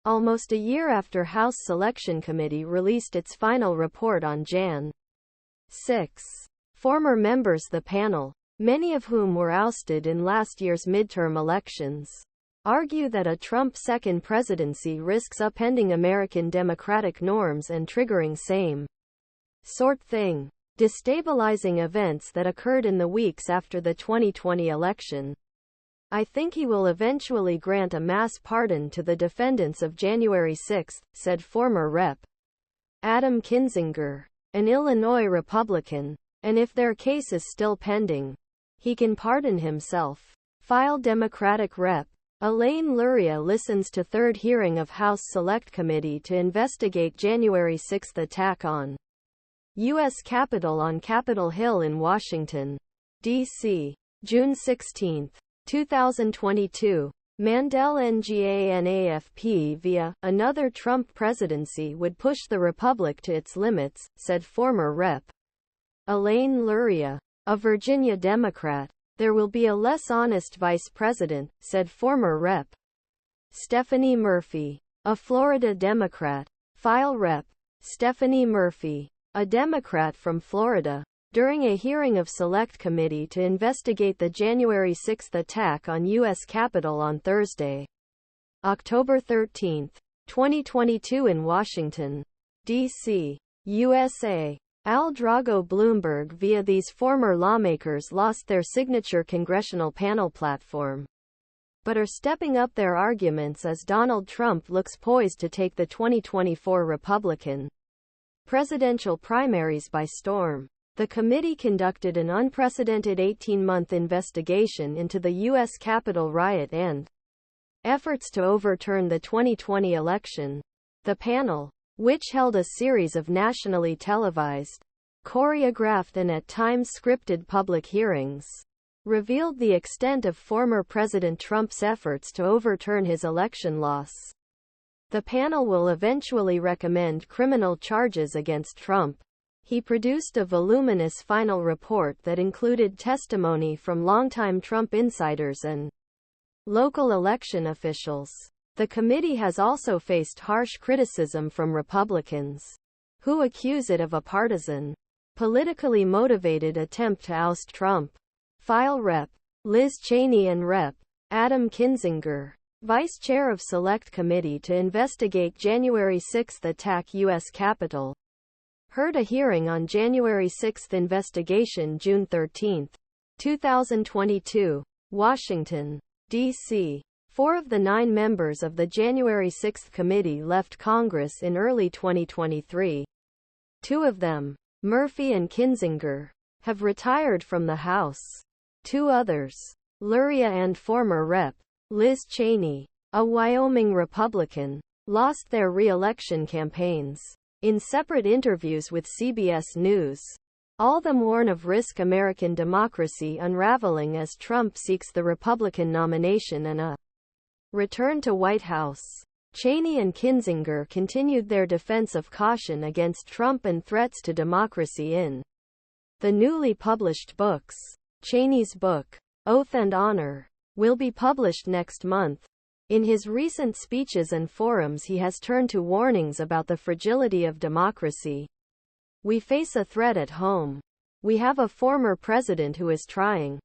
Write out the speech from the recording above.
almost a year after House Selection Committee released its final report on Jan. 6. Former members of the panel, many of whom were ousted in last year's midterm elections, argue that a Trump second presidency risks upending American democratic norms and triggering same sort thing destabilizing events that occurred in the weeks after the 2020 election. I think he will eventually grant a mass pardon to the defendants of January 6, said former Rep. Adam Kinzinger, an Illinois Republican, and if their case is still pending, he can pardon himself. File Democratic Rep. Elaine Luria listens to third hearing of House Select Committee to investigate January 6 attack on U.S. Capitol on Capitol Hill in Washington, D.C. June 16, 2022. MANDEL NGANAFP via another Trump presidency would push the republic to its limits, said former Rep. Elaine Luria, a Virginia Democrat. There will be a less honest vice president, said former Rep. Stephanie Murphy, a Florida Democrat. File Rep. Stephanie Murphy, a Democrat from Florida, during a hearing of Select Committee to investigate the January 6 attack on U.S. Capitol on Thursday, October 13, 2022 in Washington, D.C., USA. DragoBloomberg via these former lawmakers lost their signature congressional panel platform, but are stepping up their arguments as Donald Trump looks poised to take the 2024 Republican presidential primaries by storm. The committee conducted an unprecedented 18-month investigation into the U.S. Capitol riot and efforts to overturn the 2020 election. The panel, which held a series of nationally televised, choreographed and at times scripted public hearings, revealed the extent of former President Trump's efforts to overturn his election loss. The panel will eventually recommend criminal charges against Trump. He produced a voluminous final report that included testimony from longtime Trump insiders and local election officials. The committee has also faced harsh criticism from Republicans, who accuse it of a partisan, politically motivated attempt to oust Trump. File Rep. Liz Cheney and Rep. Adam Kinzinger, Vice Chair of Select Committee to investigate January 6 attack U.S. Capitol, heard a hearing on January 6 investigation June 13, 2022, Washington, D.C. 4 of the 9 members of the January 6 committee left Congress in early 2023. 2 of them, Murphy and Kinzinger, have retired from the House. 2 others, Luria and former Rep. Liz Cheney, a Wyoming Republican, lost their re-election campaigns. In separate interviews with CBS News, all of them warn of risk American democracy unraveling as Trump seeks the Republican nomination and a return to White House. Cheney and Kinzinger continued their defense of caution against Trump and threats to democracy in the newly published books. Cheney's book, Oath and Honor, will be published next month. In his recent speeches and forums, he has turned to warnings about the fragility of democracy. We face a threat at home. We have a former president who is trying